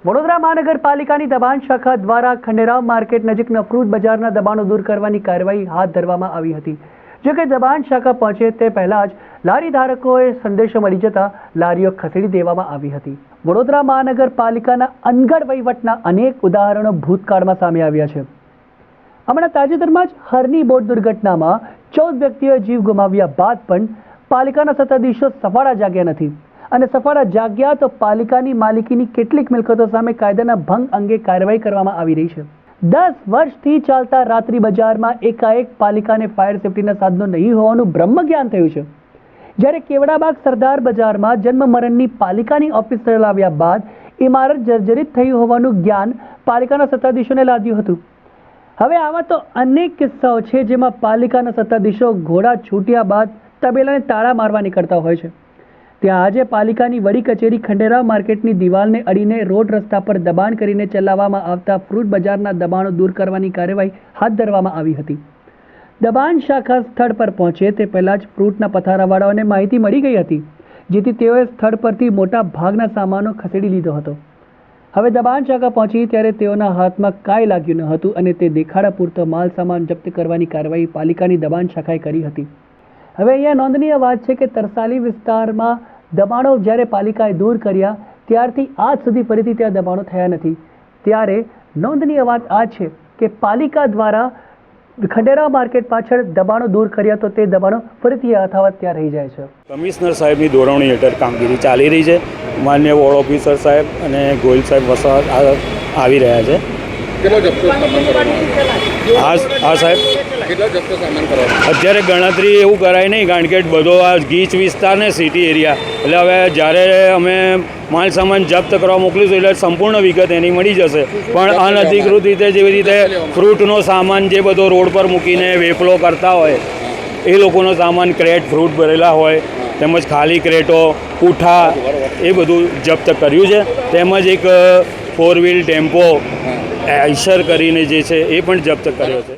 વડોદરા મહાનગરપાલિકાની દબાણ શાખા દ્વારા ખંડેરાવ માર્કેટ નજીકના ફ્રૂટ બજારના દબાણો દૂર કરવાની કાર્યવાહી હાથ ધરવામાં આવી હતી। જો કે દબાણ શાખા પહોંચે તે પહેલા જ લારી ધારકોએ સંદેશો મળી જતા લારીઓ ખસેડી દેવામાં આવી હતી। વડોદરા મહાનગરપાલિકાના અનગઢ વહીવટના અનેક ઉદાહરણો ભૂતકાળમાં સામે આવ્યા છે। હમણાં તાજેતરમાં જ હરની બોટ દુર્ઘટનામાં 14 વ્યક્તિઓએ જીવ ગુમાવ્યા બાદ પણ પાલિકાના સત્તાધીશો સફાળા જાગ્યા નથી અને સફાળા જાગ્યા તો પાલિકાની માલિકીની કેટલીક મિલકતો સામે કાયદાના ભંગ અંગે કાર્યવાહી કરવામાં આવી રહી છે। 10 વર્ષથી ચાલતા રાત્રિ બજારમાં એકાએક પાલિકાને ફાયર સેફટીના સાધનો નહીં હોવાનું બ્રહ્મ જ્ઞાન થયું છે। જ્યારે કેવડાબાગ સરદાર બજારમાં જન્મ મરણની પાલિકાની ઓફિસ ચલાવ્યા બાદ ઇમારત જર્જરિત થઈ હોવાનું જ્ઞાન પાલિકાના સત્તાધીશોને લાદ્યું હતું। હવે આવા તો અનેક કિસ્સાઓ છે જેમાં પાલિકાના સત્તાધીશો ઘોડા છૂટ્યા બાદ તબેલાને તાળા મારવા નીકળતા હોય છે। ત્યાં આજે પાલિકાની વડી કચેરી ખંડેરાવ માર્કેટની દિવાલને અડીને રોડ રસ્તા પર દબાણ કરીને ચલાવવામાં આવતા ફ્રૂટ બજારના દબાણો દૂર કરવાની કાર્યવાહી હાથ ધરવામાં આવી હતી। દબાણ શાખા સ્થળ પર પહોંચે તે પહેલાં જ ફ્રૂટના પથારાવાળાઓને માહિતી મળી ગઈ હતી, જેથી તેઓએ સ્થળ પરથી મોટા ભાગના સામાનો ખસેડી લીધો હતો। હવે દબાણ શાખા પહોંચી ત્યારે તેઓના હાથમાં કાંઈ લાગ્યું ન હતું અને તે દેખાડા પૂરતો માલ સામાન જપ્ત કરવાની કાર્યવાહી પાલિકાની દબાણ શાખાએ કરી હતી। હવે અહીંયા નોંધનીય વાત છે કે તરસાલી વિસ્તારમાં દબાણો જ્યારે પાલિકાએ દૂર કર્યા ત્યારથી આજ સુધી ફરીથી ત્યાં દબાણો થયા નથી। ત્યારે નોંધનીય વાત આ છે કે પાલિકા દ્વારા ખંડેરાવ માર્કેટ પાછળ દબાણો દૂર કર્યા તો તે દબાણો ફરીથી યથાવત ત્યાં રહી જાય છે। કમિશનર સાહેબની દોરવણી હેઠળ કામગીરી ચાલી રહી છે। માન્ય વોર્ડ ઓફિસર સાહેબ અને ગોયલ સાહેબ વસવા આવી રહ્યા છે। કેટલો જપ્તો સામાન કરવાનો? હા સાહેબ, કેટલો જપ્તો સામાન કરવાનો? અત્યારે ગણતરી એવું કરાય નહીં, કારણ કે બધો આ ગીચ વિસ્તાર ને સિટી એરિયા, એટલે હવે જ્યારે અમે માલ સામાન જપ્ત કરવા મોકલીશું એટલે સંપૂર્ણ વિગત એની મળી જશે। પણ અનધિકૃત રીતે જેવી રીતે ફ્રૂટનો સામાન જે બધો રોડ પર મૂકીને વેપલો કરતા હોય એ લોકોનો સામાન, ક્રેટ ફ્રૂટ ભરેલા હોય તેમજ ખાલી ક્રેટો, પૂઠા, એ બધું જપ્ત કર્યું છે। તેમજ એક 4 વ્હીલ ટેમ્પો આઈશર કરીને જે છે એ પણ જપ્ત કર્યો છે।